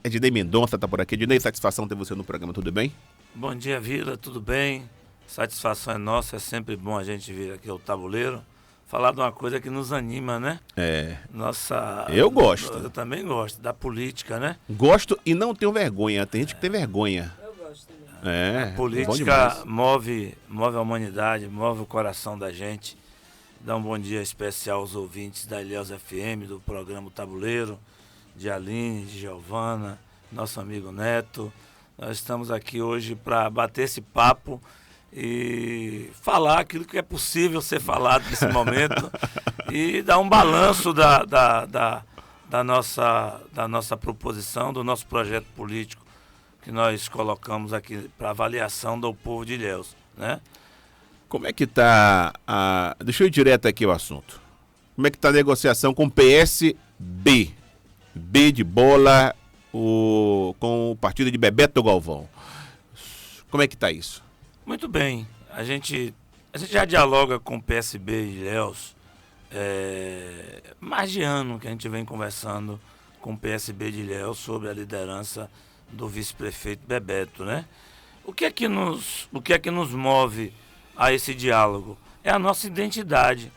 Ednei Mendonça está por aqui. Ednei, satisfação ter você no programa, tudo bem? Bom dia, Vila, tudo bem? Satisfação é nossa, é sempre bom a gente vir aqui ao tabuleiro falar de uma coisa que nos anima, né? Eu gosto. Eu também gosto, da política, né? Gosto e não tenho vergonha, tem gente que tem vergonha. Eu gosto também. A política move a humanidade, move o coração da gente. Dá um bom dia especial aos ouvintes da Ilhéus FM, do programa Tabuleiro, de Aline, de Giovana, nosso amigo Neto. Nós estamos aqui hoje para bater esse papo e falar aquilo que é possível ser falado nesse momento e dar um balanço da nossa proposição, do nosso projeto político que nós colocamos aqui para avaliação do povo de Ilhéus, né? Como é que está Deixa eu ir direto aqui ao assunto. Como é que está a negociação com o PSB? B de bola, com o partido de Bebeto Galvão. Como é que está isso? Muito bem. A gente já dialoga com o PSB de Ilhéus. Mais de ano que a gente vem conversando com o PSB de Ilhéus sobre a liderança do vice-prefeito Bebeto, né? O que é que nos move a esse diálogo? É a nossa identidade,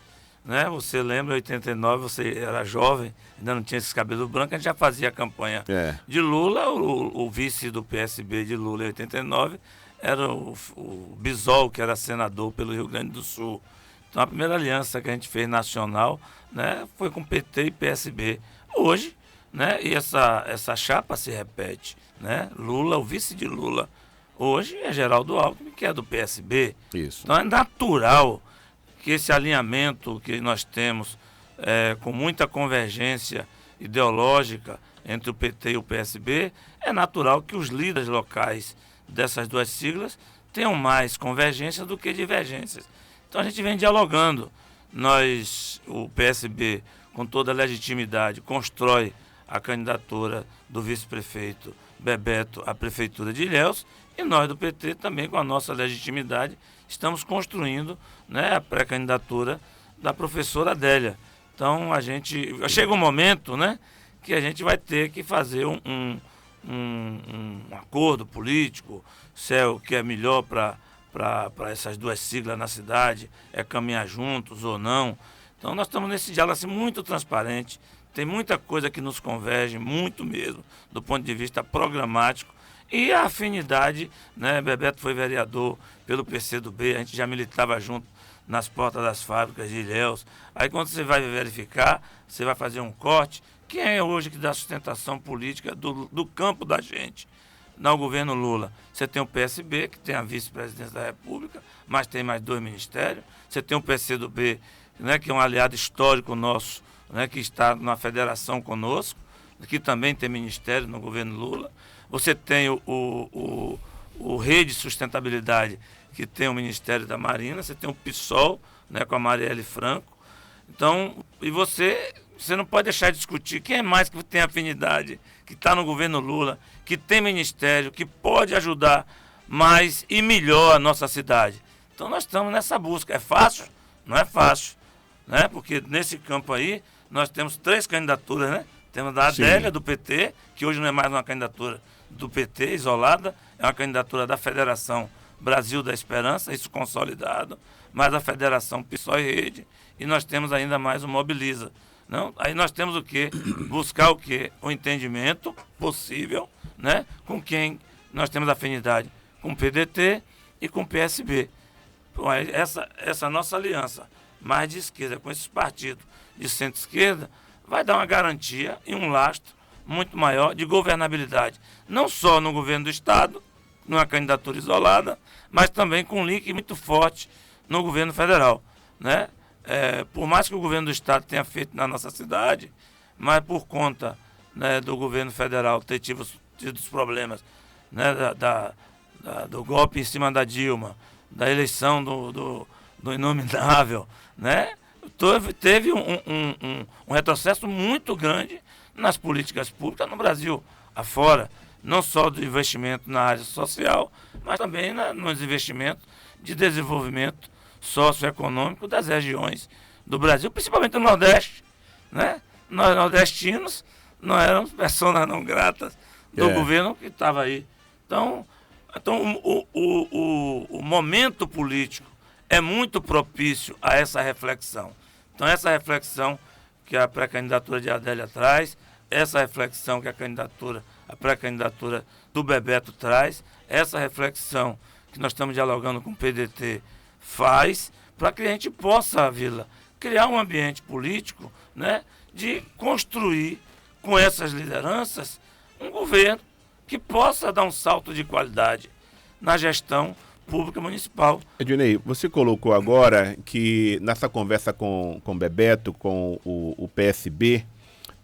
né? Você lembra, em 89, você era jovem, ainda não tinha esse cabelo branco, a gente já fazia a campanha de Lula. O vice do PSB de Lula em 89 era o Bisol, que era senador pelo Rio Grande do Sul. Então a primeira aliança que a gente fez nacional, né, foi com PT e PSB. Hoje, né, e essa chapa se repete, né? Lula, o vice de Lula, hoje é Geraldo Alckmin, que é do PSB. Isso. Então é natural que esse alinhamento que nós temos, com muita convergência ideológica entre o PT e o PSB, é natural que os líderes locais dessas duas siglas tenham mais convergência do que divergências. Então a gente vem dialogando. O PSB, com toda a legitimidade, constrói a candidatura do vice-prefeito Bebeto à prefeitura de Ilhéus, e nós do PT também, com a nossa legitimidade, estamos construindo, né, a pré-candidatura da professora Adélia. Então chega um momento, né, que a gente vai ter que fazer um acordo político, se é o que é melhor para essas duas siglas na cidade, é caminhar juntos ou não. Então nós estamos nesse diálogo assim, muito transparente, tem muita coisa que nos converge, muito mesmo, do ponto de vista programático, e a afinidade, né? Bebeto foi vereador pelo PCdoB, a gente já militava junto nas portas das fábricas de Ilhéus. Aí quando você vai verificar, você vai fazer um corte. Quem é hoje que dá sustentação política do campo da gente? No governo Lula, você tem o PSB, que tem a vice-presidência da República, mas tem mais 2 ministérios. Você tem o PCdoB, né, que é um aliado histórico nosso, né, que está na federação conosco, que também tem ministério no governo Lula. Você tem o Rede Sustentabilidade, que tem o Ministério da Marina. Você tem o PSOL, né, com a Marielle Franco. Então, e você não pode deixar de discutir quem é mais que tem afinidade, que está no governo Lula, que tem ministério, que pode ajudar mais e melhor a nossa cidade. Então nós estamos nessa busca. É fácil? Não é fácil, né? Porque nesse campo aí nós temos 3 candidaturas, né? Temos a Adélia, do PT, que hoje não é mais uma candidatura do PT isolada, é uma candidatura da Federação Brasil da Esperança, isso consolidado, mais a Federação PSOL e Rede, e nós temos ainda mais o Mobiliza. Não? Aí nós temos o quê? Buscar o quê? O entendimento possível, né? Com quem nós temos afinidade, com o PDT e com o PSB. Bom, essa nossa aliança mais de esquerda com esses partidos de centro-esquerda vai dar uma garantia e um lastro muito maior de governabilidade, não só no governo do Estado, numa candidatura isolada, mas também com um link muito forte no governo federal, né? Por mais que o governo do Estado tenha feito na nossa cidade, mas por conta, né, do governo federal ter tido os problemas, né, do golpe em cima da Dilma, da eleição do inominável, né, teve um retrocesso muito grande nas políticas públicas no Brasil afora, não só do investimento na área social, mas também nos investimentos de desenvolvimento socioeconômico das regiões do Brasil, principalmente do Nordeste, né? Nós nordestinos não éramos pessoas não gratas do governo que estava aí. Então o momento político é muito propício a essa reflexão. Então, essa reflexão que a pré-candidatura de Adélia traz, essa reflexão que a pré-candidatura do Bebeto traz, essa reflexão que nós estamos dialogando com o PDT faz, para que a gente possa, Vila, criar um ambiente político, né, de construir com essas lideranças um governo que possa dar um salto de qualidade na gestão pública municipal. Ednei, você colocou agora que nessa conversa com o Bebeto, com o PSB,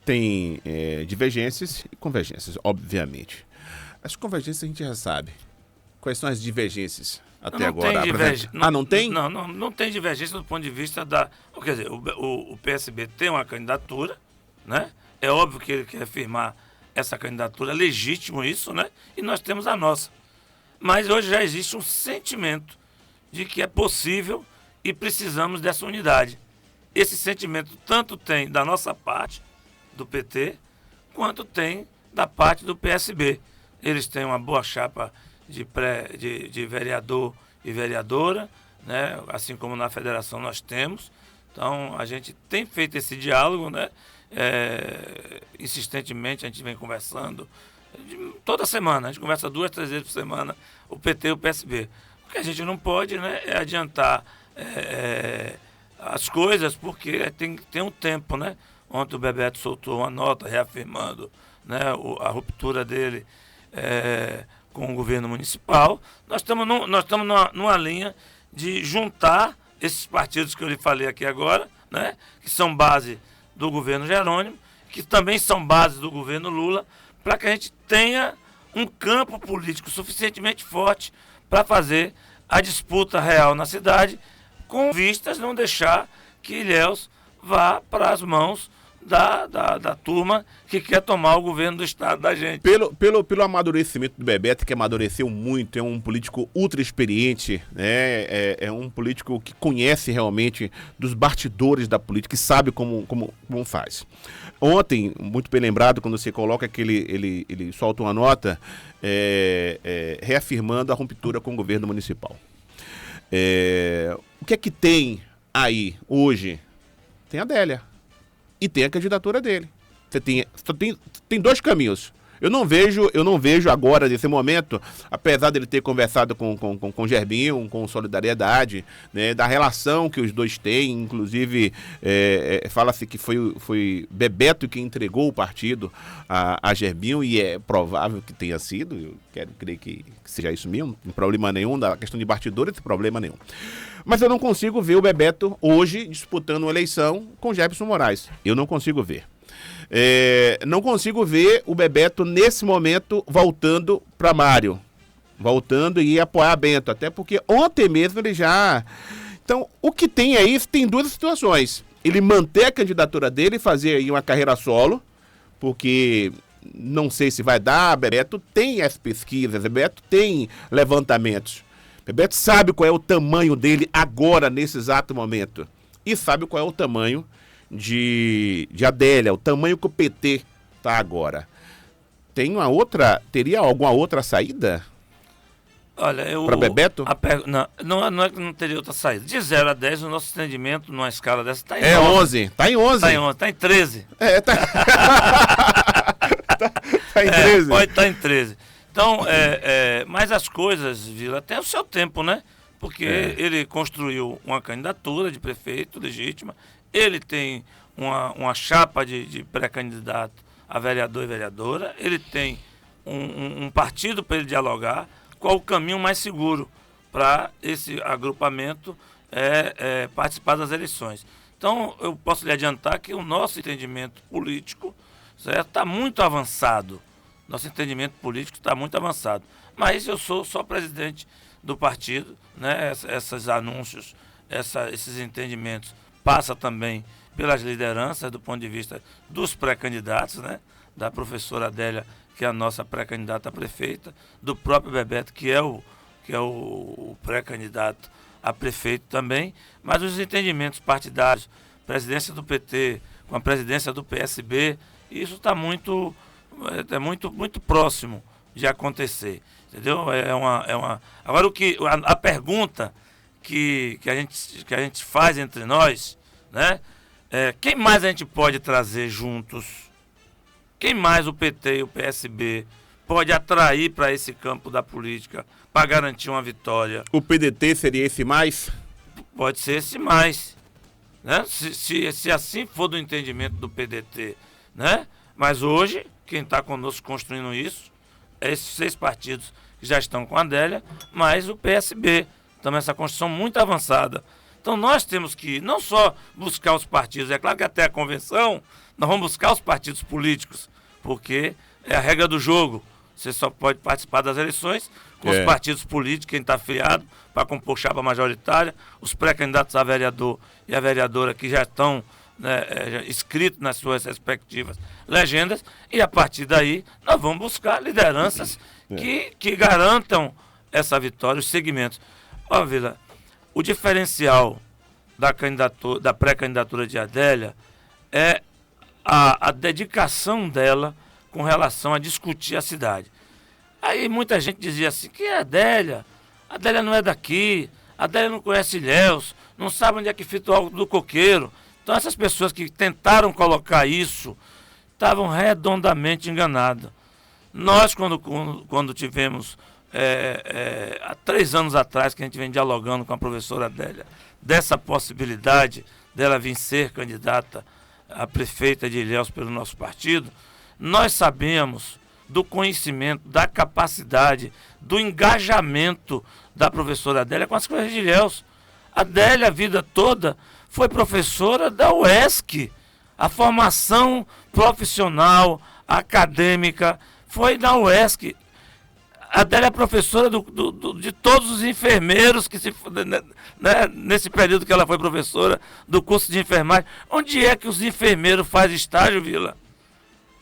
tem divergências e convergências, obviamente. As convergências a gente já sabe. Quais são as divergências até agora? Não tem? Não tem divergência do ponto de vista da... Quer dizer, o PSB tem uma candidatura, né? É óbvio que ele quer firmar essa candidatura, é legítimo isso, né? E nós temos a nossa. Mas hoje já existe um sentimento de que é possível e precisamos dessa unidade. Esse sentimento tanto tem da nossa parte, do PT, quanto tem da parte do PSB. Eles têm uma boa chapa de vereador e vereadora, né? Assim como na federação nós temos. Então, a gente tem feito esse diálogo, né? Insistentemente, a gente vem conversando toda semana, a gente conversa 2, 3 vezes por semana, o PT e o PSB. O que a gente não pode, né, é adiantar as coisas, porque tem um tempo, né? Ontem o Bebeto soltou uma nota reafirmando, né, a ruptura dele com o governo municipal. Nós estamos numa linha de juntar esses partidos que eu lhe falei aqui agora, né, que são base do governo Jerônimo, que também são base do governo Lula, para que a gente tenha um campo político suficientemente forte para fazer a disputa real na cidade, com vistas não deixar que Ilhéus vá para as mãos da turma que quer tomar o governo do estado da gente. Pelo amadurecimento do Bebeto, que amadureceu muito, é um político ultra experiente, né? É um político que conhece realmente dos bastidores da política e sabe como faz. Ontem, muito bem lembrado, quando você coloca que ele solta uma nota reafirmando a ruptura com o governo municipal. O que é que tem aí hoje? Tem a Adélia. E tem a candidatura dele. Tem 2 caminhos. Eu não vejo agora, nesse momento, apesar dele ter conversado com Gerbinho, com Solidariedade, né, da relação que os dois têm, inclusive fala-se que foi Bebeto que entregou o partido a Gerbinho, e é provável que tenha sido, eu quero crer que seja isso mesmo, não tem problema nenhum, da questão de bastidores, não tem problema nenhum. Mas eu não consigo ver o Bebeto hoje disputando uma eleição com Jefferson Moraes. Eu não consigo ver. Não consigo ver o Bebeto nesse momento voltando para Mário. Voltando e apoiar Bento. Até porque ontem mesmo ele já... Então, o que tem aí, tem 2 situações. Ele manter a candidatura dele e fazer aí uma carreira solo, porque não sei se vai dar. Bebeto tem as pesquisas, Bebeto tem levantamentos. Bebeto sabe qual é o tamanho dele agora, nesse exato momento. E sabe qual é o tamanho de Adélia, o tamanho que o PT está agora. Teria alguma outra saída? Olha, para Bebeto? Não é que não teria outra saída. De 0 a 10, o nosso entendimento numa escala dessa está em 11. Está em 11. Está em 13. Tá em 13. Pode estar em 13. Então, mas as coisas, Vila, tem o seu tempo, né? Porque ele construiu uma candidatura de prefeito legítima, ele tem uma chapa de pré-candidato a vereador e vereadora, ele tem um partido para ele dialogar. Qual o caminho mais seguro para esse agrupamento participar das eleições? Então, eu posso lhe adiantar que o nosso entendimento político está muito avançado. Nosso entendimento político está muito avançado. Mas eu sou só presidente do partido, né? Esses anúncios, esses entendimentos passam também pelas lideranças do ponto de vista dos pré-candidatos, né? Da professora Adélia, que é a nossa pré-candidata a prefeita, do próprio Bebeto, que é o pré-candidato a prefeito também, mas os entendimentos partidários, presidência do PT com a presidência do PSB, isso está muito é muito, muito próximo de acontecer, entendeu? Agora a pergunta que a gente faz entre nós, né? Quem mais a gente pode trazer juntos? Quem mais o PT e o PSB pode atrair para esse campo da política para garantir uma vitória? O PDT seria esse mais? Pode ser esse mais, né? Se assim for do entendimento do PDT, né? Mas hoje, quem está conosco construindo isso é esses 6 partidos que já estão com a Adélia, mais o PSB. Então, essa construção muito avançada. Então, nós temos que não só buscar os partidos, é claro que até a convenção, nós vamos buscar os partidos políticos, porque é a regra do jogo. Você só pode participar das eleições com os partidos políticos, quem está afiliado, para compor chapa majoritária, os pré-candidatos a vereador e a vereadora que já estão, né, inscritos nas suas respectivas legendas, e a partir daí nós vamos buscar lideranças que garantam essa vitória, os segmentos. Ó, Vila, o diferencial da pré-candidatura de Adélia é a dedicação dela com relação a discutir a cidade. Aí muita gente dizia assim, que é Adélia? Adélia não é daqui, Adélia não conhece Ilhéus, não sabe onde é que fica o Alto do Coqueiro. Então essas pessoas que tentaram colocar isso estavam redondamente enganadas. Nós, quando tivemos, há 3 anos atrás, que a gente vem dialogando com a professora Adélia, dessa possibilidade dela vir ser candidata a prefeita de Ilhéus pelo nosso partido, nós sabemos do conhecimento, da capacidade, do engajamento da professora Adélia com as coisas de Ilhéus. A Adélia, a vida toda, foi professora da UESC. A formação profissional, acadêmica, foi da UESC. A Adélia é professora de todos os enfermeiros que né, nesse período que ela foi professora do curso de enfermagem. Onde é que os enfermeiros fazem estágio, Vila?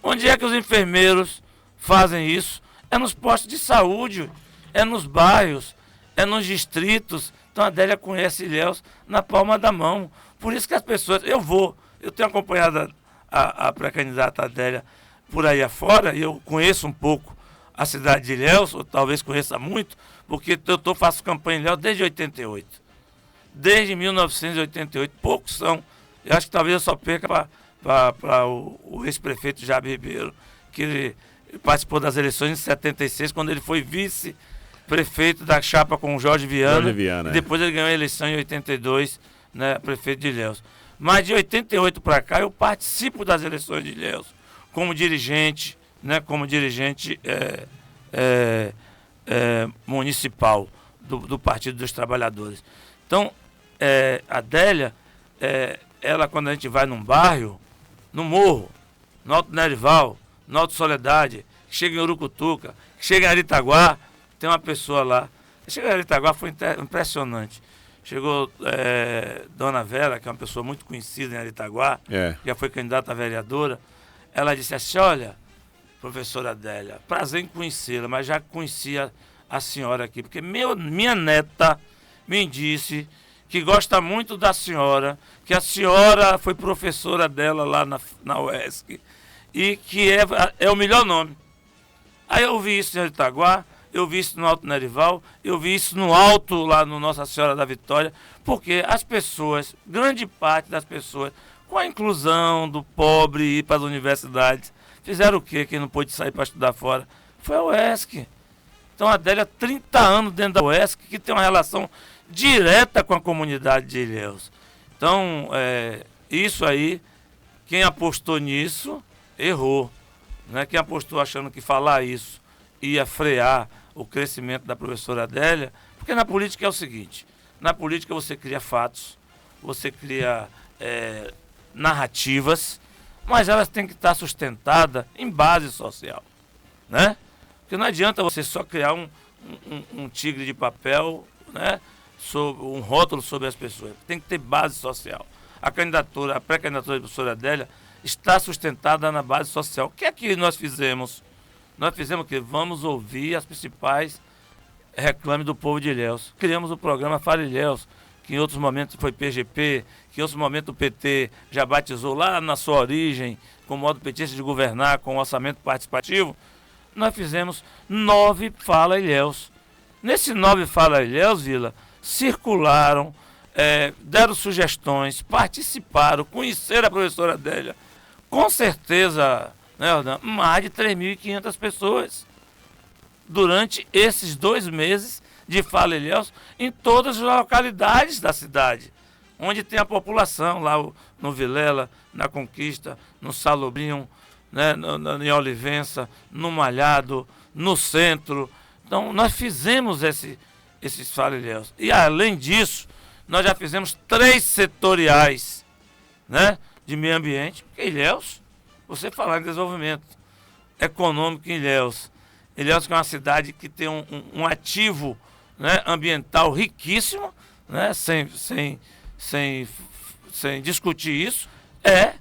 Onde é que os enfermeiros fazem isso? É nos postos de saúde, é nos bairros, é nos distritos. Então a Adélia conhece Ilhéus na palma da mão. Por isso que as pessoas... Eu tenho acompanhado a pré-candidata Adélia por aí afora, e eu conheço um pouco a cidade de Ilhéus, ou talvez conheça muito, porque eu faço campanha em Ilhéus desde 88. Desde 1988, poucos são. Eu acho que talvez eu só perca para o ex-prefeito Jabe Ribeiro, que ele participou das eleições em 76, quando ele foi vice-prefeito da chapa com o Jorge Viana, e depois ele ganhou a eleição em 82, né, prefeito de Ilhéus. Mas de 88 para cá eu participo das eleições de Ilhéus como dirigente, né, municipal do Partido dos Trabalhadores. Então, a Adélia, ela, quando a gente vai num bairro, no Morro, no Alto Nerival, no Alto Soledade, chega em Urucutuca, chega em Aritaguá, tem uma pessoa lá. Chega em Aritaguá, foi impressionante. Chegou Dona Vera, que é uma pessoa muito conhecida em Aritaguá, já foi candidata a vereadora. Ela disse assim, olha, professora Adélia, prazer em conhecê-la, mas já conhecia a senhora aqui, porque minha neta me disse que gosta muito da senhora, que a senhora foi professora dela lá na UESC, e que é o melhor nome. Aí eu vi isso em Aritaguá, eu vi isso no Alto Nerival, eu vi isso no Alto, lá no Nossa Senhora da Vitória, porque as pessoas, grande parte das pessoas, com a inclusão do pobre ir para as universidades, fizeram o quê? Quem não pôde sair para estudar fora? Foi a UESC. Então a Adélia, 30 anos dentro da UESC, que tem uma relação direta com a comunidade de Ilhéus. Então, isso aí, quem apostou nisso, errou. Né? Quem apostou achando que falar isso ia frear o crescimento da professora Adélia, porque na política é o seguinte, na política você cria fatos, você cria narrativas, mas elas têm que estar sustentadas em base social, né? Porque não adianta você só criar um tigre de papel, né? Um rótulo sobre as pessoas, tem que ter base social. A pré-candidatura da professora Adélia está sustentada na base social. O que é que nós fizemos? Nós fizemos o quê? Vamos ouvir as principais reclames do povo de Ilhéus. Criamos o programa Fala Ilhéus, que em outros momentos foi PGP, que em outros momentos o PT já batizou lá na sua origem, com o modo petista de governar, com o orçamento participativo, nós fizemos 9 Fala Ilhéus. Nesse 9 Fala Ilhéus, Vila, circularam, deram sugestões, participaram, conheceram a professora Adélia. Com certeza, né, Ordan, mais de 3.500 pessoas durante esses 2 meses de Fala Ilhéus em todas as localidades da cidade, onde tem a população, lá no Vilela, na Conquista, no Salobrinho, né, em Olivença, no Malhado, no centro. Então, nós fizemos esses Fala Ilhéus. E, além disso, nós já fizemos 3 setoriais, né, de meio ambiente. Porque Ilhéus, você falar em desenvolvimento econômico em Ilhéus, Ilhéus que é uma cidade que tem um ativo, né, ambiental riquíssimo, né, sem discutir isso, é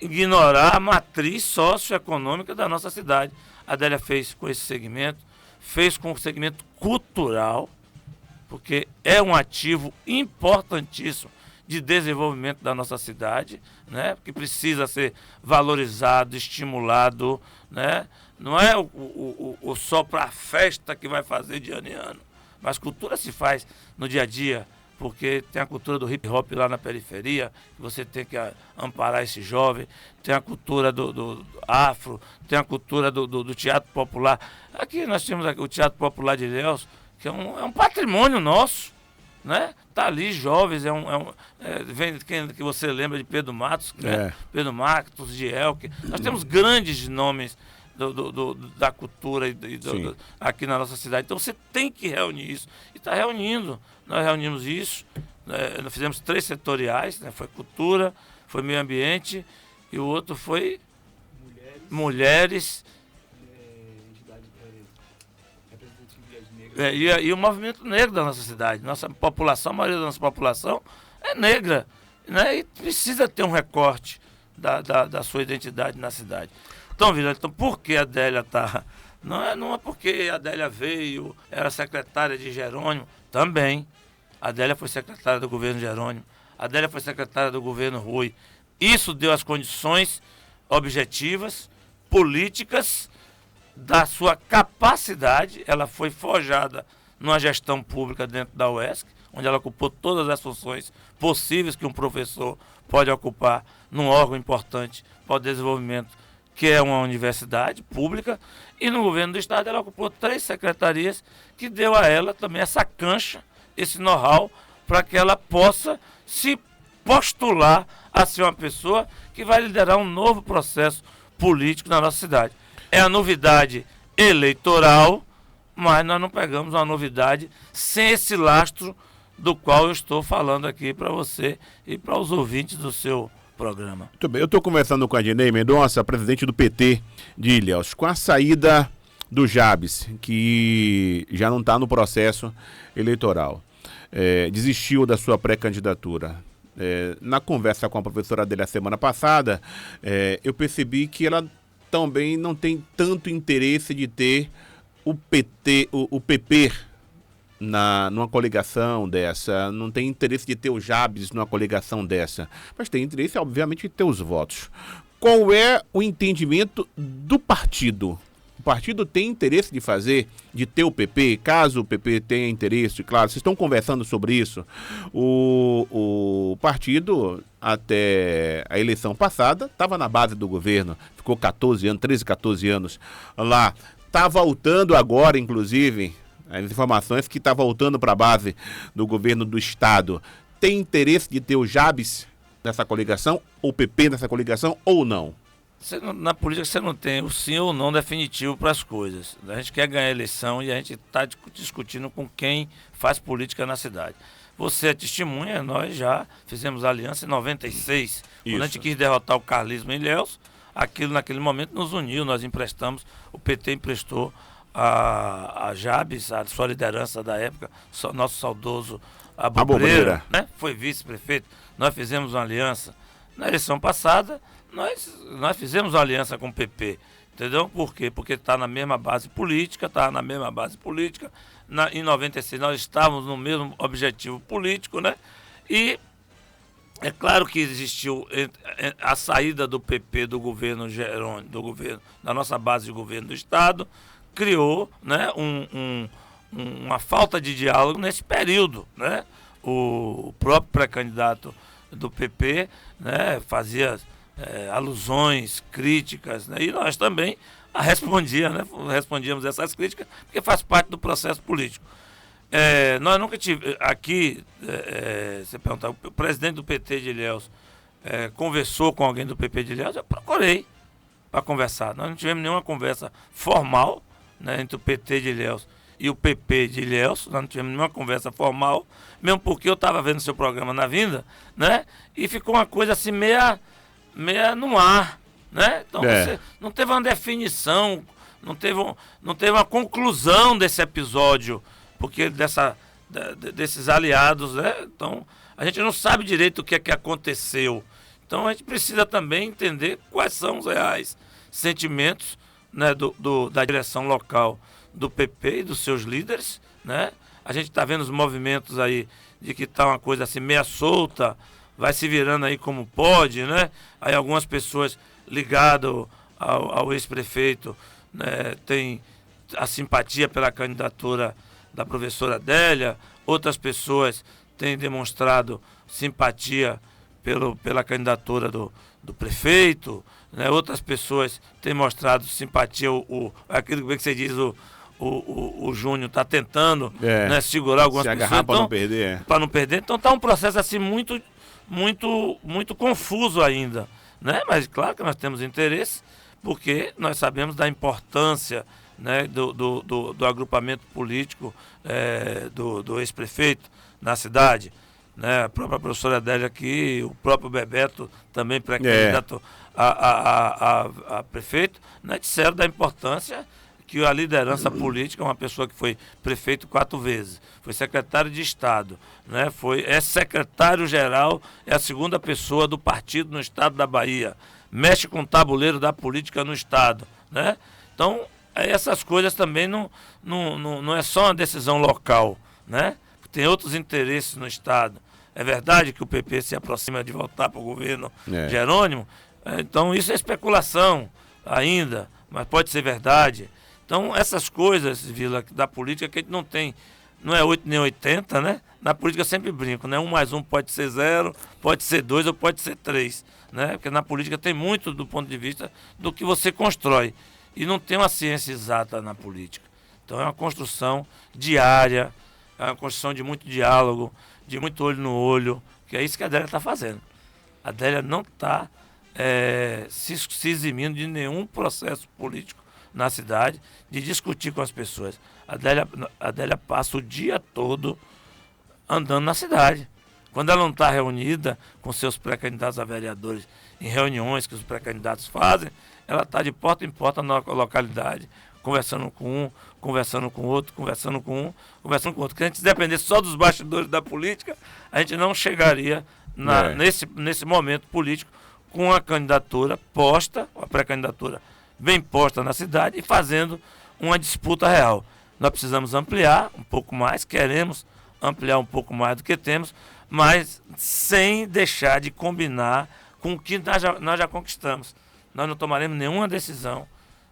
ignorar a matriz socioeconômica da nossa cidade. A Adélia fez com esse segmento, fez com o segmento cultural, porque é um ativo importantíssimo de desenvolvimento da nossa cidade, né, que precisa ser valorizado, estimulado, né? Não é o só para a festa que vai fazer de ano em ano, mas cultura se faz no dia a dia, porque tem a cultura do hip hop lá na periferia, que você tem que amparar esse jovem, tem a cultura do afro, tem a cultura do teatro popular. Aqui nós temos o Teatro Popular de Ilhéus, que é um patrimônio nosso, né? Tá ali, jovens, vem quem que você lembra de Pedro Matos, né? Pedro Matos, de Elke. Nós temos grandes nomes da cultura aqui na nossa cidade. Então você tem que reunir isso. E está reunindo. Nós reunimos isso, nós fizemos 3 setoriais, né? Foi cultura, foi meio ambiente e o outro foi mulheres e o movimento negro da nossa cidade. Nossa população, a maioria da nossa população é negra, né? E precisa ter um recorte da sua identidade na cidade. Então, Vila, por que a Adélia está... Não é porque a Adélia veio, era secretária de Jerônimo, também. A Adélia foi secretária do governo Jerônimo, a Adélia foi secretária do governo Rui. Isso deu as condições objetivas, políticas, da sua capacidade. Ela foi forjada numa gestão pública dentro da UESC, onde ela ocupou todas as funções possíveis que um professor pode ocupar num órgão importante para o desenvolvimento, que é uma universidade pública, e no governo do estado ela ocupou 3 secretarias, que deu a ela também essa cancha, esse know-how, para que ela possa se postular a ser uma pessoa que vai liderar um novo processo político na nossa cidade. É a novidade eleitoral, mas nós não pegamos uma novidade sem esse lastro do qual eu estou falando aqui para você e para os ouvintes do seu programa. Muito bem, eu estou conversando com a Adnei Mendonça, presidente do PT de Ilhéus, com a saída do Jabes, que já não está no processo eleitoral, desistiu da sua pré-candidatura. Na conversa com a professora Adélia semana passada, eu percebi que ela também não tem tanto interesse de ter o PP numa coligação dessa, não tem interesse de ter o Jabes numa coligação dessa, mas tem interesse, obviamente, de ter os votos. Qual é o entendimento do partido? O partido tem interesse de ter o PP, caso o PP tenha interesse, claro, vocês estão conversando sobre isso. O partido, até a eleição passada, estava na base do governo, ficou 13, 14 anos lá. Está voltando agora, inclusive, as informações que está voltando para a base do governo do estado. Tem interesse de ter o Jabes nessa coligação, ou o PP nessa coligação, ou não? Na política você não tem o sim ou não definitivo para as coisas. A gente quer ganhar a eleição e a gente está discutindo com quem faz política na cidade. Você é testemunha, nós já fizemos aliança em 96. Isso. Quando a gente quis derrotar o carlismo em Ilhéus, aquilo naquele momento nos uniu, nós emprestamos, o PT emprestou a Jabes, a sua liderança da época, nosso saudoso Abobreira, né? Foi vice-prefeito. Nós fizemos uma aliança. Na eleição passada, nós fizemos uma aliança com o PP, Entendeu? Por quê? Porque está na mesma base política, em 96 nós estávamos no mesmo objetivo político, né? E é claro que existiu a saída do PP do governo Jerônimo, da nossa base de governo do Estado, criou, né, uma falta de diálogo nesse período, né? O próprio pré-candidato do PP, né, fazia alusões, críticas, né, e nós também respondíamos essas críticas, porque faz parte do processo político. Nós nunca tivemos, aqui, você perguntar, o presidente do PT de Ilhéus conversou com alguém do PP de Ilhéus, eu procurei para conversar. Nós não tivemos nenhuma conversa formal, né, entre o PT de Ilhéus e o PP de Ilhéus, nós não tivemos nenhuma conversa formal, mesmo porque eu estava vendo seu programa na vinda, né, e ficou uma coisa assim meia no ar, né? Então você não teve uma definição, não teve uma conclusão desse episódio, porque desses aliados, né? Então a gente não sabe direito o que é que aconteceu. Então a gente precisa também entender quais são os reais sentimentos, né, da direção local do PP e dos seus líderes, né? A gente está vendo os movimentos aí de que está uma coisa assim meia solta, vai se virando aí como pode, né? Aí algumas pessoas ligadas ao ex-prefeito, né, têm a simpatia pela candidatura da professora Adélia, outras pessoas têm demonstrado simpatia pela candidatura do prefeito, né? Outras pessoas têm mostrado simpatia, aquilo que você diz, o Júnior está tentando, né, segurar algumas pessoas. Se agarrar para não perder. Para não perder. Então está um processo assim muito confuso ainda, né? Mas claro que nós temos interesse, porque nós sabemos da importância, né, do agrupamento político do ex-prefeito na cidade, né? A própria professora Adélia aqui, o próprio Bebeto, também pré-candidato a prefeito, né, disseram da importância que a liderança política, uma pessoa que foi prefeito 4 vezes, foi secretário de Estado, né, é secretário-geral, é a segunda pessoa do partido no estado da Bahia, mexe com o tabuleiro da política no estado, né? Então, essas coisas também não é só uma decisão local, né? Tem outros interesses no estado. É verdade que o PP se aproxima de voltar para o governo Jerônimo, então isso é especulação ainda, mas pode ser verdade. Então, essas coisas, Vila, da política que a gente não tem, não é 8 nem 80, né? Na política eu sempre brinco, né? 1 mais 1 pode ser 0, pode ser 2 ou pode ser 3, né? Porque na política tem muito do ponto de vista do que você constrói. E não tem uma ciência exata na política. Então, é uma construção diária, é uma construção de muito diálogo, de muito olho no olho, que é isso que a Adélia está fazendo. A Adélia não está se eximindo de nenhum processo político na cidade, de discutir com as pessoas. A Adélia passa o dia todo andando na cidade. Quando ela não está reunida com seus pré-candidatos a vereadores, em reuniões que os pré-candidatos fazem, ela está de porta em porta na localidade, conversando com um, conversando com outro, conversando com um, conversando com outro. Se a gente dependesse só dos bastidores da política, a gente não chegaria nesse momento político com a candidatura posta, a pré-candidatura bem posta na cidade e fazendo uma disputa real. Nós precisamos ampliar um pouco mais, queremos ampliar um pouco mais do que temos, mas sem deixar de combinar com o que nós já conquistamos. Nós não tomaremos nenhuma decisão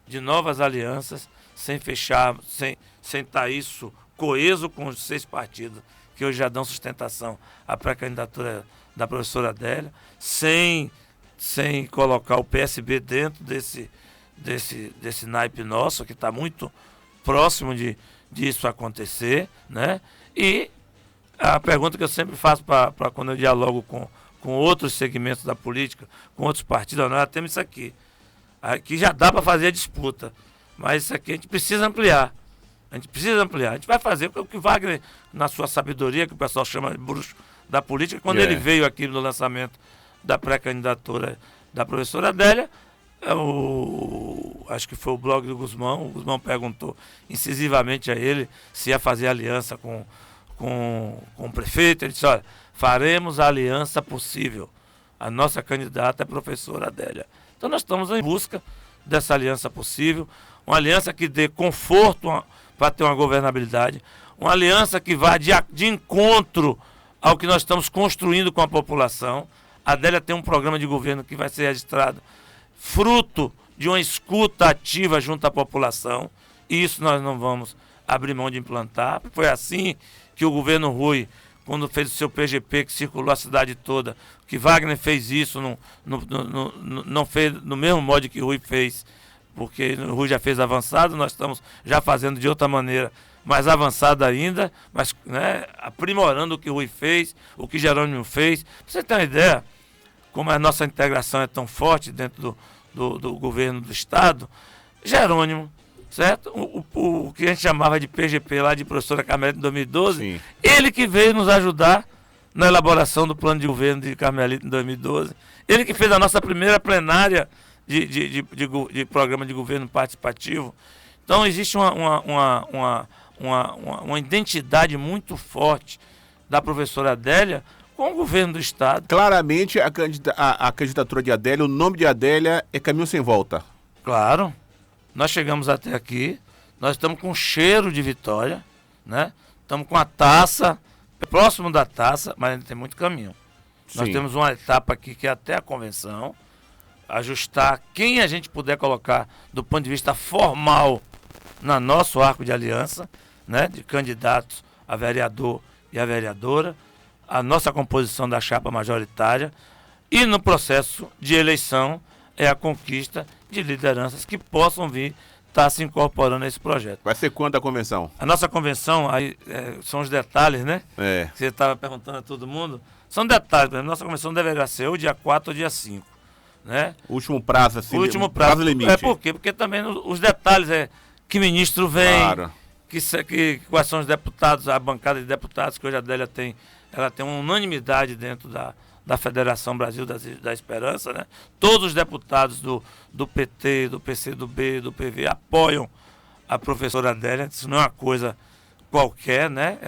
de novas alianças sem fechar, sem estar isso coeso com os 6 partidos que hoje já dão sustentação à pré-candidatura da professora Adélia, sem colocar o PSB dentro desse naipe nosso, que está muito próximo disso acontecer, né? E a pergunta que eu sempre faço para quando eu dialogo com outros segmentos da política, com outros partidos, nós já temos isso aqui. Aqui já dá para fazer a disputa, mas isso aqui a gente precisa ampliar. A gente vai fazer o que Wagner, na sua sabedoria, que o pessoal chama de bruxo da política, quando ele veio aqui no lançamento da pré-candidatura da professora Adélia, acho que foi o blog do Guzmão, o Guzmão perguntou incisivamente a ele se ia fazer aliança com o prefeito. Ele disse: olha, faremos a aliança possível. A nossa candidata é a professora Adélia. Então nós estamos em busca dessa aliança possível, uma aliança que dê conforto para ter uma governabilidade, uma aliança que vá de encontro ao que nós estamos construindo com a população. A Adélia tem um programa de governo que vai ser registrado fruto de uma escuta ativa junto à população, e isso nós não vamos abrir mão de implantar. Foi assim que o governo Rui, quando fez o seu PGP, que circulou a cidade toda, que Wagner fez isso, não fez no mesmo modo que o Rui fez, porque o Rui já fez avançado, nós estamos já fazendo de outra maneira, mais avançada ainda, mas né, aprimorando o que o Rui fez, o que Jerônimo fez. Pra você ter uma ideia, como a nossa integração é tão forte dentro do governo do Estado, Jerônimo, certo? O que a gente chamava de PGP lá, de professora Carmelita em 2012, Sim. Ele que veio nos ajudar na elaboração do plano de governo de Carmelita em 2012, ele que fez a nossa primeira plenária de programa de governo participativo. Então existe uma identidade muito forte da professora Adélia com o governo do Estado. Claramente, a candidatura de Adélia, o nome de Adélia é caminho sem volta. Claro, nós chegamos até aqui, nós estamos com cheiro de vitória, né? Estamos com a taça, próximo da taça, mas ainda tem muito caminho. Sim. Nós temos uma etapa aqui que é até a convenção, ajustar quem a gente puder colocar do ponto de vista formal no nosso arco de aliança, né? De candidatos a vereador e a vereadora, a nossa composição da chapa majoritária, e no processo de eleição é a conquista de lideranças que possam vir estar se incorporando a esse projeto. Vai ser quando a convenção? A nossa convenção, aí são os detalhes, né? É. Que você estava perguntando a todo mundo. São detalhes, por exemplo, nossa convenção deverá ser o dia 4 ou dia 5. Né? Último prazo, assim. O último prazo limite. É por quê? Porque também os detalhes que ministro vem, Claro. quais são os deputados, a bancada de deputados que hoje a Adélia tem, ela tem uma unanimidade dentro da Federação Brasil da Esperança, né? Todos os deputados do PT, do PCdoB, do PV apoiam a professora Adélia. Isso não é uma coisa qualquer, né?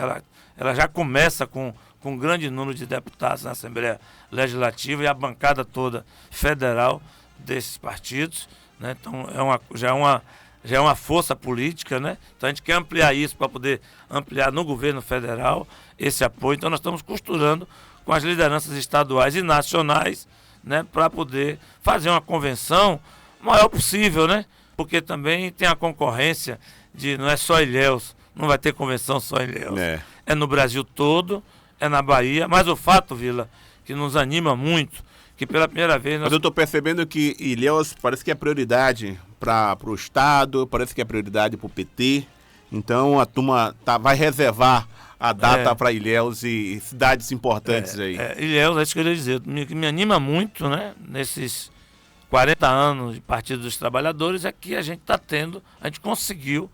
Ela já começa com um grande número de deputados na Assembleia Legislativa e a bancada toda federal desses partidos, né? Então já é uma força política, né? Então a gente quer ampliar isso para poder ampliar no governo federal esse apoio. Então nós estamos costurando com as lideranças estaduais e nacionais, né, para poder fazer uma convenção maior possível, né? Porque também tem a concorrência não é só Ilhéus, não vai ter convenção só em Ilhéus. É no Brasil todo, é na Bahia, mas o fato, Vila, que nos anima muito, que pela primeira vez... Mas eu estou percebendo que Ilhéus parece que é prioridade para o Estado, parece que é prioridade para o PT, então a turma vai reservar a data para Ilhéus e cidades importantes aí. Ilhéus, é isso que eu queria dizer, que me anima muito, né, nesses 40 anos de Partido dos Trabalhadores, é que a gente conseguiu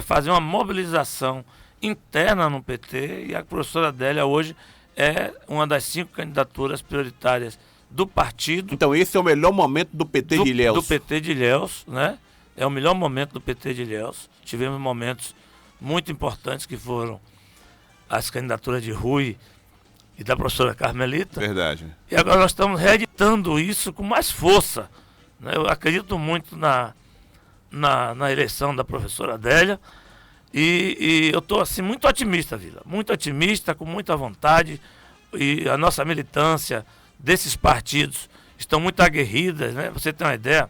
fazer uma mobilização interna no PT, e a professora Adélia hoje é uma das 5 candidaturas prioritárias do partido. Então esse é o melhor momento do PT de Ilhéus. Do PT de Ilhéus, né? É o melhor momento do PT de Ilhéus. Tivemos momentos muito importantes que foram as candidaturas de Rui e da professora Carmelita. Verdade. E agora nós estamos reeditando isso com mais força, né? Eu acredito muito na eleição da professora Adélia e eu estou assim, muito otimista, Vila. Muito otimista, com muita vontade. E a nossa militância desses partidos estão muito aguerridas, né? Você tem uma ideia...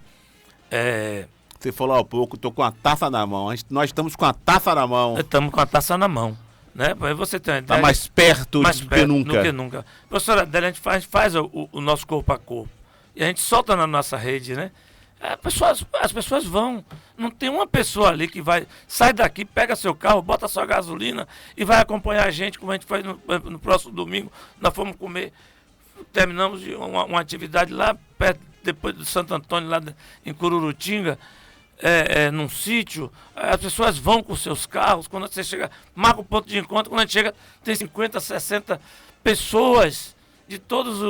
Você falou há pouco, estou com a taça na mão. Nós estamos com a taça na mão. Estamos com a taça na mão. Né? Você tem uma ideia, está mais perto do que nunca. Professora Adélia, a gente faz o nosso corpo a corpo. E a gente solta na nossa rede, né? As pessoas vão. Não tem uma pessoa ali que sai daqui, pega seu carro, bota sua gasolina e vai acompanhar a gente, como a gente faz no próximo domingo. Nós fomos comer, terminamos uma atividade lá perto, depois do Santo Antônio, lá em Cururutinga. Num sítio, as pessoas vão com seus carros, quando você chega, marca o ponto de encontro, quando a gente chega, tem 50, 60 pessoas de todos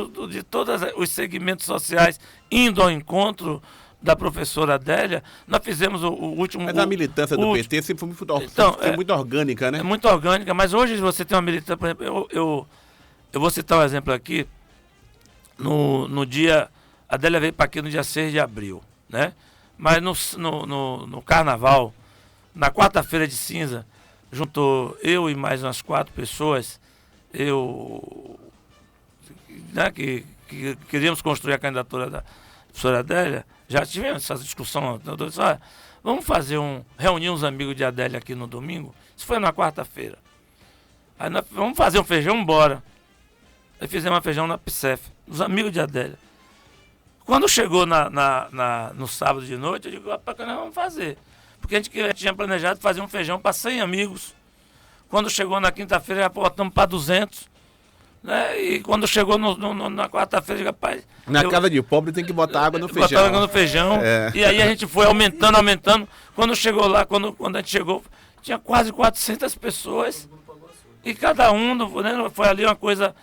os segmentos sociais indo ao encontro da professora Adélia. Nós fizemos o último... Mas a militância do PT sempre foi muito orgânica, né? É muito orgânica, mas hoje você tem uma militância, por exemplo, eu vou citar um exemplo aqui, no dia... A Adélia veio para aqui no dia 6 de abril, né? Mas no carnaval, na quarta-feira de cinza, juntou eu e mais umas 4 pessoas, né, que queríamos construir a candidatura da professora Adélia. Já tivemos essa discussão. Eu disse, olha, vamos reunir uns amigos de Adélia aqui no domingo. Isso foi na quarta-feira. Aí vamos fazer um feijão, bora. Aí fizemos um feijão na PSEF, os amigos de Adélia. Quando chegou no sábado de noite, eu digo, rapaz, que nós vamos fazer? Porque a gente tinha planejado fazer um feijão para 100 amigos. Quando chegou na quinta-feira, já botamos para 200. Né? E quando chegou na quarta-feira, rapaz... Casa de pobre tem que botar água no feijão. Botar água no feijão. E aí a gente foi aumentando. Quando chegou lá, quando a gente chegou, tinha quase 400 pessoas. E cada um, né, foi ali uma coisa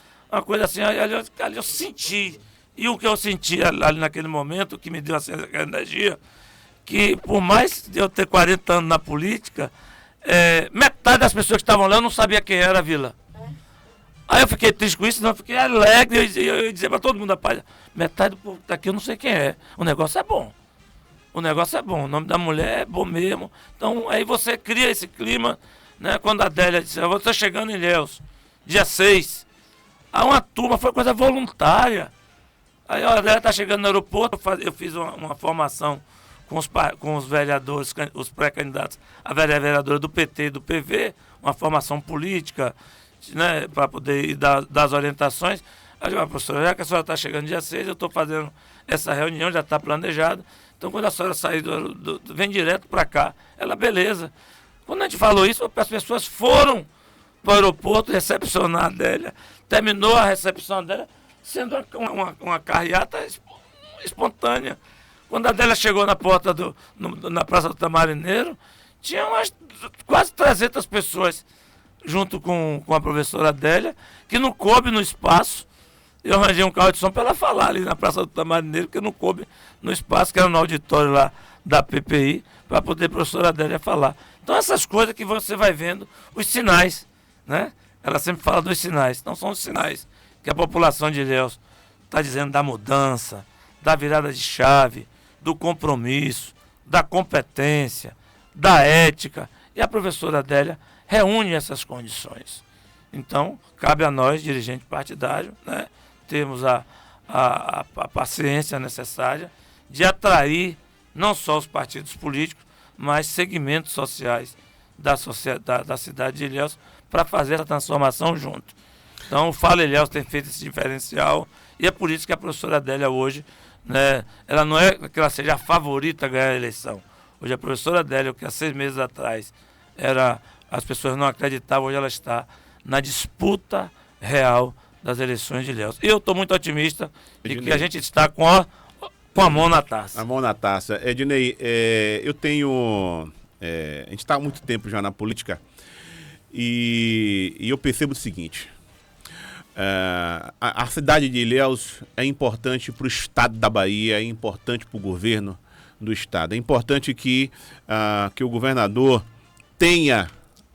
assim, ali eu senti. E o que eu senti ali naquele momento, que me deu assim, aquela energia, que por mais de eu ter 40 anos na política, metade das pessoas que estavam lá eu não sabia quem era a Vila. Aí eu fiquei triste com isso, não, eu fiquei alegre, eu dizia para todo mundo, rapaz, metade do povo que tá aqui eu não sei quem é. O negócio é bom. O nome da mulher é bom mesmo. Então aí você cria esse clima, né? Quando a Adélia disse, eu vou estar chegando em Ilhéus, dia 6. Aí uma turma, foi coisa voluntária. Aí a Adélia está chegando no aeroporto, eu fiz uma formação com os vereadores, os pré-candidatos, a vereadora do PT e do PV, uma formação política, né, para poder dar as orientações. Aí eu digo, professora, já que a senhora está chegando dia 6, eu estou fazendo essa reunião, já está planejada. Então quando a senhora sair, vem direto para cá. Ela, beleza. Quando a gente falou isso, as pessoas foram para o aeroporto recepcionar a Adélia. Terminou a recepção dela, sendo uma carreata espontânea. Quando a Adélia chegou na porta na Praça do Tamarineiro, tinha quase 300 pessoas junto com a professora Adélia, que não coube no espaço. Eu arranjei um carro de som para ela falar ali na Praça do Tamarineiro, que não coube no espaço, que era no auditório lá da PPI, para poder a professora Adélia falar. Então essas coisas que você vai vendo, os sinais, né? Ela sempre fala dos sinais. Então são os sinais que a população de Ilhéus está dizendo da mudança, da virada de chave, do compromisso, da competência, da ética. E a professora Adélia reúne essas condições. Então, cabe a nós, dirigente partidário, né, termos a paciência necessária de atrair não só os partidos políticos, mas segmentos sociais da cidade de Ilhéus para fazer essa transformação junto. Então, o Fala Ilhéus tem feito esse diferencial e é por isso que a professora Adélia hoje, né, ela não é que ela seja a favorita a ganhar a eleição. Hoje a professora Adélia, que há 6 meses atrás as pessoas não acreditavam, hoje ela está na disputa real das eleições de Ilhéus. E eu estou muito otimista de que a gente está com a mão na taça. A mão na taça. Ednei, eu tenho... a gente está há muito tempo já na política e eu percebo o seguinte. A cidade de Ilhéus é importante para o estado da Bahia, é importante para o governo do estado. É importante que o governador tenha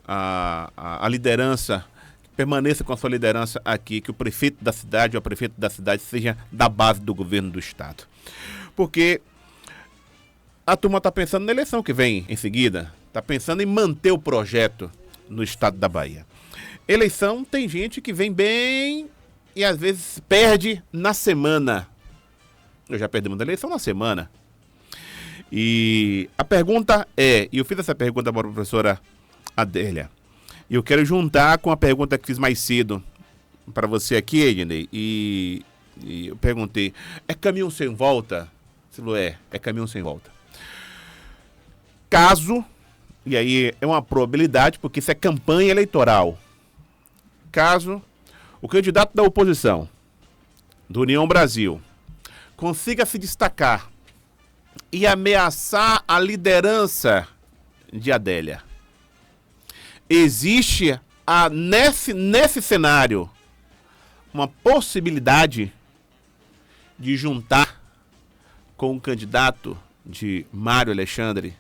a liderança, permaneça com a sua liderança aqui, que o prefeito da cidade ou a prefeita da cidade seja da base do governo do estado. Porque a turma está pensando na eleição que vem em seguida, está pensando em manter o projeto no estado da Bahia. Eleição tem gente que vem bem e às vezes perde na semana. Eu já perdi uma eleição na semana. E a pergunta e eu fiz essa pergunta para a professora Adélia, e eu quero juntar com a pergunta que fiz mais cedo para você aqui, Ednei, e eu perguntei, é caminho sem volta? Você falou, é caminho sem volta. Caso, e aí é uma probabilidade, porque isso é campanha eleitoral, caso o candidato da oposição, do União Brasil, consiga se destacar e ameaçar a liderança de Adélia, existe nesse cenário uma possibilidade de juntar com o candidato de Mário Alexandre,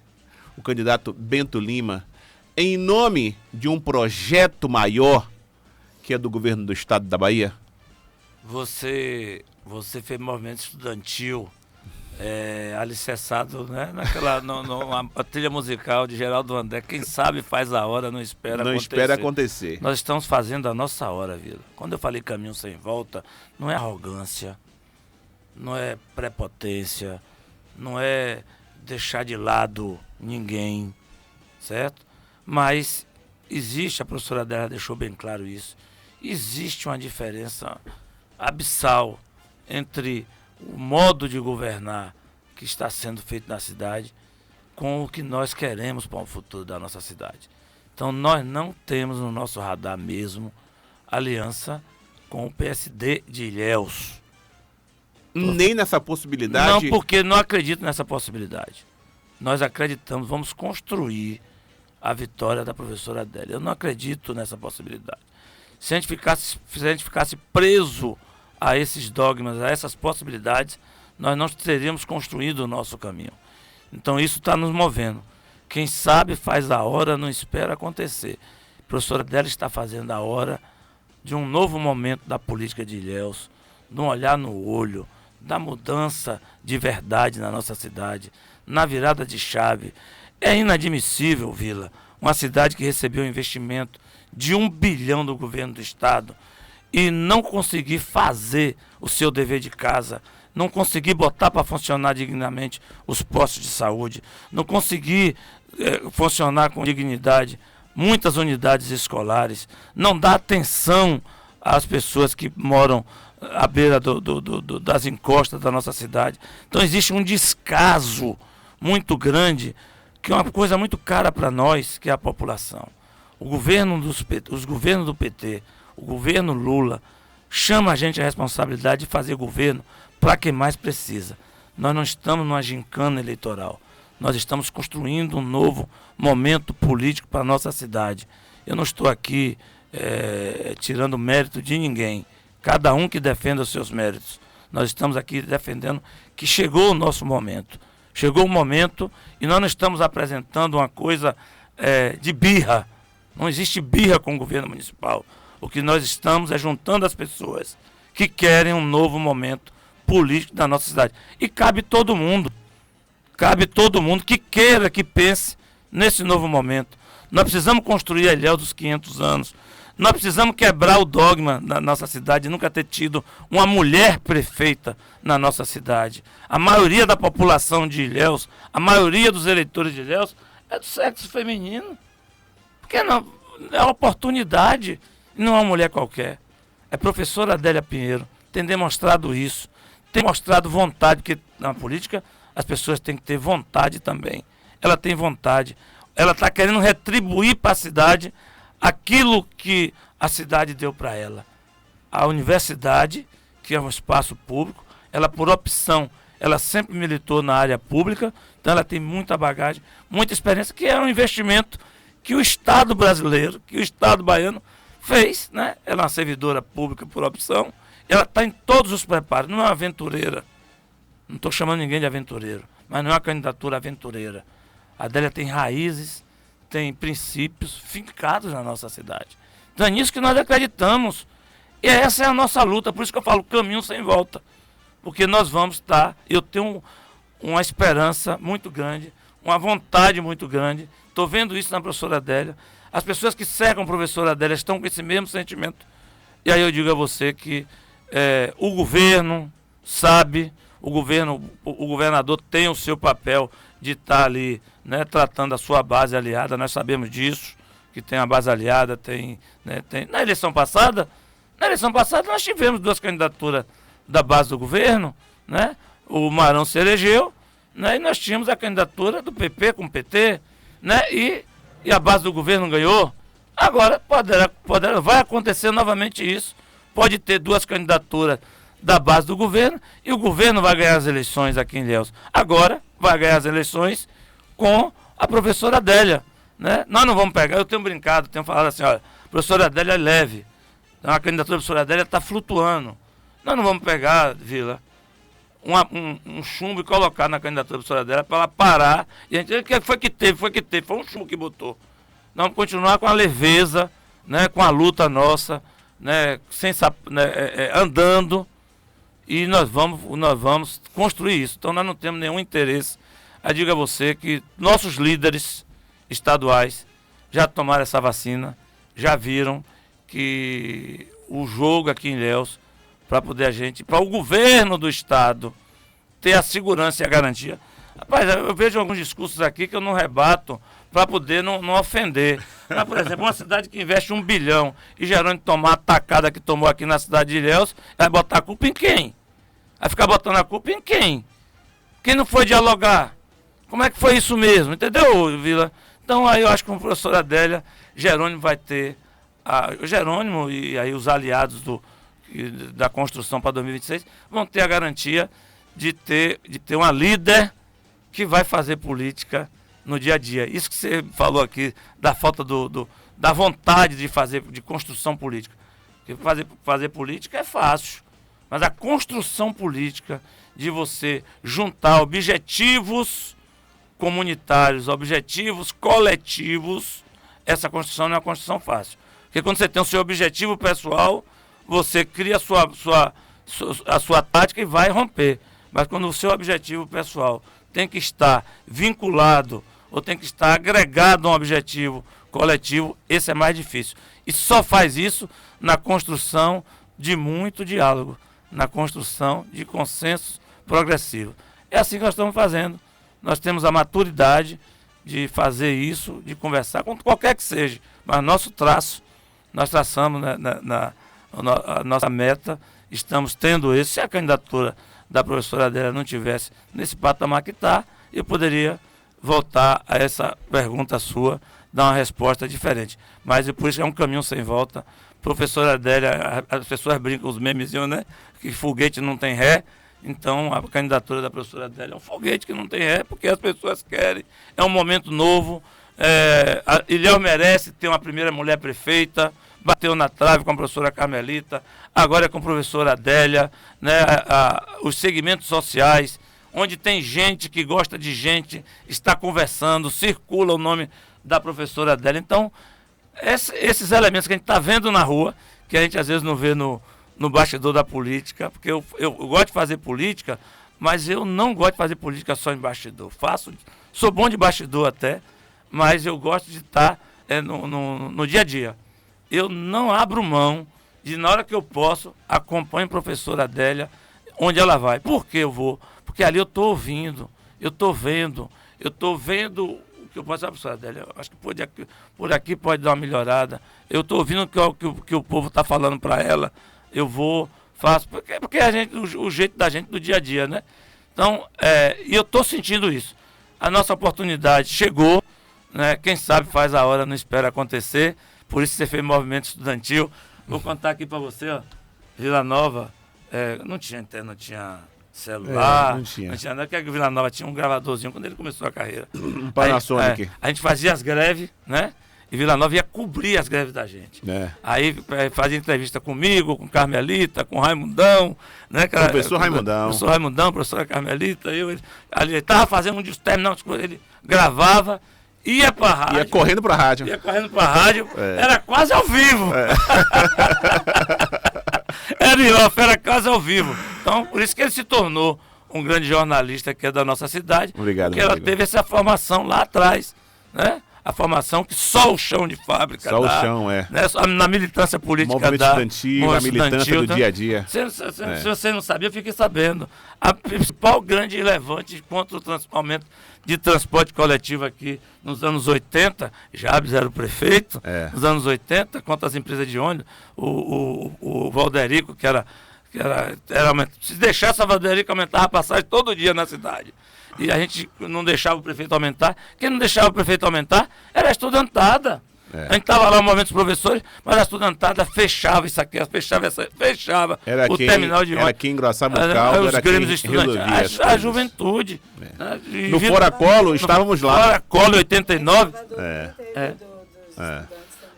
o candidato Bento Lima, em nome de um projeto maior que é do governo do estado da Bahia? Você fez movimento estudantil alicerçado, né, a trilha musical de Geraldo Vandré. Quem sabe faz a hora, não espera Não acontecer. espera acontecer. Nós estamos fazendo a nossa hora, Vila. Quando eu falei caminho sem volta, não é arrogância, não é prepotência, não é deixar de lado ninguém, certo? Mas existe, a professora Adélia deixou bem claro isso, existe uma diferença abissal entre o modo de governar que está sendo feito na cidade com o que nós queremos para o futuro da nossa cidade. Então nós não temos no nosso radar mesmo aliança com o PSD de Ilhéus. Nem nessa possibilidade? Não, porque não acredito nessa possibilidade. Nós acreditamos, vamos construir a vitória da professora Adélia. Eu não acredito nessa possibilidade. Se a gente ficasse preso a esses dogmas, a essas possibilidades, nós não teríamos construído o nosso caminho. Então isso está nos movendo. Quem sabe faz a hora, não espera acontecer. A professora Adélia está fazendo a hora de um novo momento da política de Ilhéus, de um olhar no olho, da mudança de verdade na nossa cidade, na virada de chave. É inadmissível, Vila, uma cidade que recebeu um investimento de 1 bilhão do governo do estado e não conseguir fazer o seu dever de casa, não conseguir botar para funcionar dignamente os postos de saúde, não conseguir funcionar com dignidade muitas unidades escolares, não dá atenção às pessoas que moram à beira das encostas da nossa cidade. Então existe um descaso muito grande, que é uma coisa muito cara para nós, que é a população. Os governos do PT, o governo Lula, chama a gente a responsabilidade de fazer governo para quem mais precisa. Nós não estamos numa gincana eleitoral. Nós estamos construindo um novo momento político para a nossa cidade. Eu não estou aqui tirando mérito de ninguém. Cada um que defenda os seus méritos. Nós estamos aqui defendendo que chegou o nosso momento. Chegou o momento e nós não estamos apresentando uma coisa de birra. Não existe birra com o governo municipal. O que nós estamos é juntando as pessoas que querem um novo momento político da nossa cidade. E cabe todo mundo que queira, que pense nesse novo momento. Nós precisamos construir a Ilhéus dos 500 anos. Nós precisamos quebrar o dogma da nossa cidade de nunca ter tido uma mulher prefeita na nossa cidade. A maioria da população de Ilhéus, a maioria dos eleitores de Ilhéus é do sexo feminino. Porque não, é uma oportunidade, não é uma mulher qualquer. É a professora Adélia Pinheiro, tem demonstrado isso, tem mostrado vontade, porque na política as pessoas têm que ter vontade também. Ela tem vontade, ela está querendo retribuir para a cidade aquilo que a cidade deu para ela. A universidade, que é um espaço público, ela por opção, ela sempre militou na área pública, então ela tem muita bagagem, muita experiência, que é um investimento que o Estado brasileiro, que o Estado baiano fez, né? Ela é uma servidora pública por opção, ela está em todos os preparos, não é uma aventureira. Não estou chamando ninguém de aventureiro, mas não é uma candidatura aventureira. A Adélia tem raízes, tem princípios fincados na nossa cidade. Então é nisso que nós acreditamos. E essa é a nossa luta, por isso que eu falo caminho sem volta. Porque nós vamos estar, eu tenho uma esperança muito grande, uma vontade muito grande. Estou vendo isso na professora Adélia. As pessoas que cercam a professora Adélia estão com esse mesmo sentimento. E aí eu digo a você que o governo sabe, o governador tem o seu papel de estar ali, né, tratando a sua base aliada. Nós sabemos disso, que tem a base aliada, tem. Na eleição passada nós tivemos 2 candidaturas da base do governo, né? O Marão se elegeu, né? E nós tínhamos a candidatura do PP com o PT, né? E a base do governo ganhou. Agora vai acontecer novamente isso. Pode ter 2 candidaturas da base do governo e o governo vai ganhar as eleições aqui em Ilhéus. Agora vai ganhar as eleições com a professora Adélia, né? Nós não vamos pegar, eu tenho brincado, tenho falado assim, olha, a professora Adélia é leve, então a candidatura da professora Adélia está flutuando. Nós não vamos pegar, Vila, um chumbo e colocar na candidatura da professora Adélia para ela parar. E a gente, foi que teve, foi um chumbo que botou. Nós vamos continuar com a leveza, né, com a luta nossa, né, andando e nós vamos construir isso. Então nós não temos nenhum interesse. Eu digo a você que nossos líderes estaduais já tomaram essa vacina, já viram que o jogo aqui em Ilhéus, para o governo do estado ter a segurança e a garantia. Rapaz, eu vejo alguns discursos aqui que eu não rebato para poder não ofender. Mas, por exemplo, uma cidade que investe 1 bilhão e Jerônimo tomar a tacada que tomou aqui na cidade de Ilhéus, vai botar a culpa em quem? Vai ficar botando a culpa em quem? Quem não foi dialogar? Como é que foi isso mesmo? Entendeu, Vila? Então aí eu acho que com a professora Adélia, Jerônimo vai ter, o Jerônimo e aí os aliados da construção para 2026 vão ter a garantia de ter uma líder que vai fazer política no dia a dia. Isso que você falou aqui, da falta da vontade de construção política. Porque fazer política é fácil, mas a construção política de você juntar objetivos comunitários, objetivos coletivos, essa construção não é uma construção fácil. Porque quando você tem o seu objetivo pessoal, você cria a sua tática e vai romper. Mas quando o seu objetivo pessoal tem que estar vinculado ou tem que estar agregado a um objetivo coletivo, esse é mais difícil. E só faz isso na construção de muito diálogo, na construção de consensos progressivos. É assim que nós estamos fazendo. Nós temos a maturidade de fazer isso, de conversar com qualquer que seja. Mas nosso traço, nós traçamos a nossa meta, estamos tendo esse. Se a candidatura da professora Adélia não tivesse nesse patamar que está, eu poderia voltar a essa pergunta sua, dar uma resposta diferente. Mas por isso é um caminho sem volta. Professora Adélia, as pessoas brincam, os memezinhos, né? Que foguete não tem ré. Então a candidatura da professora Adélia é um foguete que não tem ré, porque as pessoas querem. É um momento novo. Ilhéus merece ter uma primeira mulher prefeita. Bateu na trave com a professora Carmelita, agora é com a professora Adélia, né? Os segmentos sociais, onde tem gente que gosta de gente, está conversando, circula o nome da professora Adélia. Então, esses elementos que a gente está vendo na rua, que a gente às vezes não vê no bastidor da política, porque eu gosto de fazer política, mas eu não gosto de fazer política só em bastidor. Sou bom de bastidor até, mas eu gosto de estar no dia a dia. Eu não abro mão de, na hora que eu posso, acompanho a professora Adélia onde ela vai. Por que eu vou? Porque ali eu estou ouvindo, eu estou vendo o que eu posso falar, professora Adélia. Acho que por aqui pode dar uma melhorada. Eu estou ouvindo o que o povo está falando para ela. Eu faço, porque o jeito da gente do dia a dia, né? Então, e eu estou sentindo isso. A nossa oportunidade chegou, né? Quem sabe faz a hora, não espera acontecer. Por isso você fez movimento estudantil. Vou contar aqui para você, ó. Vila Nova, não tinha celular, não tinha nada. Que a Vila Nova tinha um gravadorzinho quando ele começou a carreira. Um Panasonic. A gente fazia as greves, né? E Vila Nova ia cobrir as greves da gente. Aí fazia entrevista comigo, com Carmelita, com Raimundão, né? Professor Raimundão. Professor Raimundão, professora Carmelita. Ele estava fazendo um terminal, ele gravava. Ia pra rádio. Ia correndo pra rádio. Era quase ao vivo. Era quase ao vivo. Então, por isso que ele se tornou um grande jornalista que é da nossa cidade. Obrigado. Porque ela teve essa formação lá atrás, né? A formação que só o chão de fábrica só dá. Só o chão, né? Na militância política movimento estudantil, a militância do dia a dia. Se você não sabia, eu fiquei sabendo. A principal grande levante contra o aumento de transporte coletivo aqui nos anos 80, Jabes era o prefeito, nos anos 80, contra as empresas de ônibus, o Valderico, que era se deixasse a Valderico aumentava a passagem todo dia na cidade. E a gente não deixava o prefeito aumentar. Quem não deixava o prefeito aumentar era a estudantada. A gente estava lá no momento dos professores, mas a estudantada fechava isso aqui, fechava o terminal de ônibus. Era quem engrossava o caldo, os grêmios estudantis, a juventude. No Fora Colo, estávamos lá. No Fora Colo 89.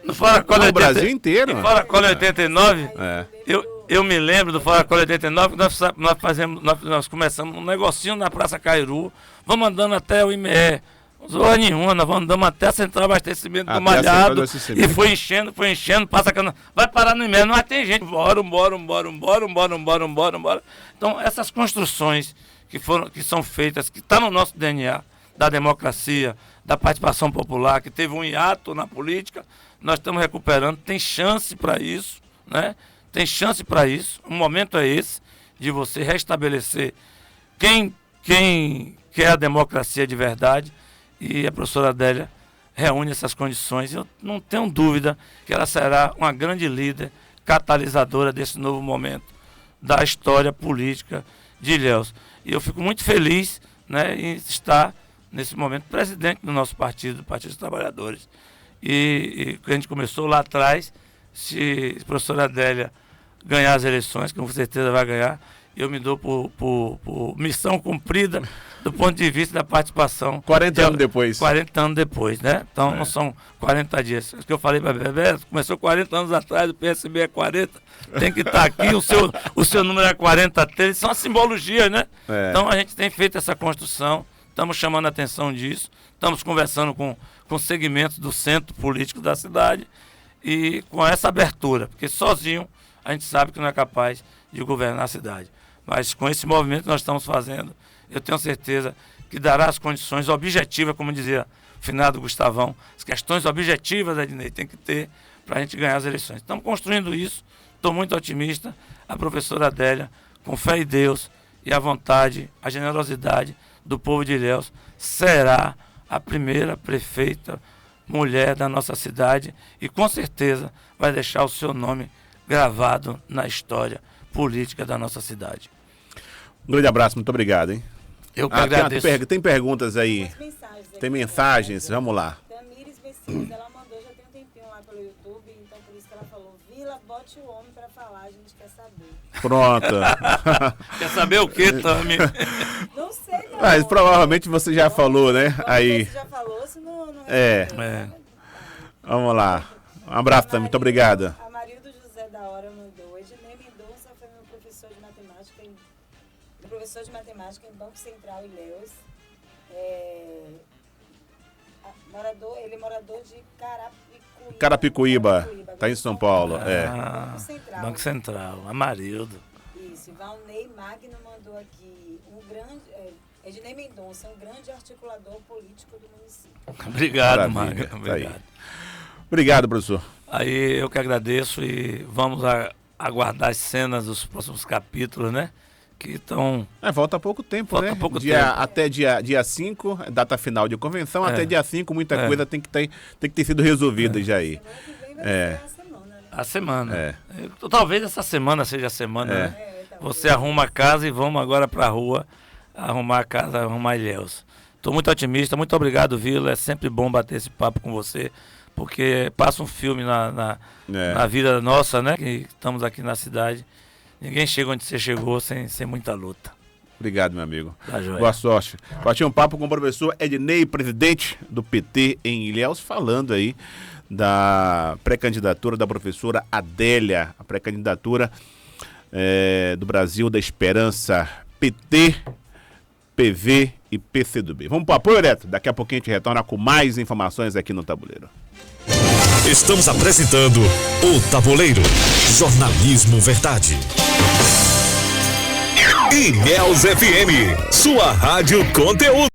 No Fora Colo 89. No Brasil inteiro. No Fora Colo 89, eu me lembro do Fora Colo 89, nós começamos um negocinho na Praça Cairu, vamos andando até o IME, Zorra nenhuma, nós andamos até a central de abastecimento do Malhado e foi enchendo, passa cana, vai parar no inverno, mas tem gente, bora. Então, essas construções que são feitas, que estão no nosso DNA, da democracia, da participação popular, que teve um hiato na política, nós estamos recuperando, tem chance para isso, né? Tem chance para isso, o momento é esse, de você restabelecer quem quer a democracia de verdade, e a professora Adélia reúne essas condições. Eu não tenho dúvida que ela será uma grande líder, catalisadora desse novo momento da história política de Ilhéus. E eu fico muito feliz, né, em estar, nesse momento, presidente do nosso partido, do Partido dos Trabalhadores. E a gente começou lá atrás, se a professora Adélia ganhar as eleições, que com certeza vai ganhar, eu me dou por missão cumprida do ponto de vista da participação. 40 anos depois. 40 anos depois, né? Então não são 40 dias. O que eu falei para Bebê, começou 40 anos atrás, o PSB é 40, tem que estar aqui, o seu número é 43, são as simbologias, né? Então a gente tem feito essa construção, estamos chamando a atenção disso, estamos conversando com segmentos do centro político da cidade e com essa abertura, porque sozinho a gente sabe que não é capaz de governar a cidade. Mas com esse movimento que nós estamos fazendo, eu tenho certeza que dará as condições objetivas, como dizia o finado Gustavão, as questões objetivas, Ednei, tem que ter para a gente ganhar as eleições. Estamos construindo isso, estou muito otimista. A professora Adélia, com fé em Deus e a vontade, a generosidade do povo de Ilhéus, será a primeira prefeita mulher da nossa cidade e com certeza vai deixar o seu nome gravado na história política da nossa cidade. Um grande abraço, muito obrigado, hein? Eu que agradeço. Tem perguntas aí? Tem mensagens? Vamos lá. Tamires Messias, ela mandou já tem um tempinho lá pelo YouTube, então por isso que ela falou, Vila, bote o homem pra falar, a gente quer saber. Pronto. Quer saber o que, Tami? Não sei, não. Mas provavelmente você já falou, né? Aí. Você já falou, se não Vamos lá. Um abraço, Tami, muito obrigada. A Marildo José da Hora mandou, Ednei Mendonça foi meu professor de matemática em Banco Central Ilhéus. Ele é morador de Carapicuíba, tá em São Paulo. Banco Central, Amarildo. Isso, Valnei Magno mandou aqui Ednei Mendonça, um grande articulador político do município. Obrigado, Magno. Obrigado. Obrigado, professor. Aí eu que agradeço e vamos aguardar as cenas dos próximos capítulos, né? Que estão... Falta pouco tempo, né? Pouco tempo. Até dia 5, data final de convenção, até dia 5 muita coisa tem que ter sido resolvida já aí. A semana. Talvez essa semana seja a semana, né? Você arruma a casa e vamos agora para a rua arrumar a casa, arrumar Ilhéus. Estou muito otimista, muito obrigado, Vila. É sempre bom bater esse papo com você, porque passa um filme na vida nossa, né? Que estamos aqui na cidade. Ninguém chega onde você chegou sem muita luta. Obrigado, meu amigo. Tá, joia. Boa sorte. Bati um papo com o professor Ednei, presidente do PT em Ilhéus, falando aí da pré-candidatura da professora Adélia, a pré-candidatura do Brasil da Esperança, PT, PV e PCdoB. Vamos para o apoio, Neto? Daqui a pouquinho a gente retorna com mais informações aqui no Tabuleiro. Estamos apresentando o Tabuleiro. Jornalismo Verdade. Ilhéus FM, sua rádio conteúdo.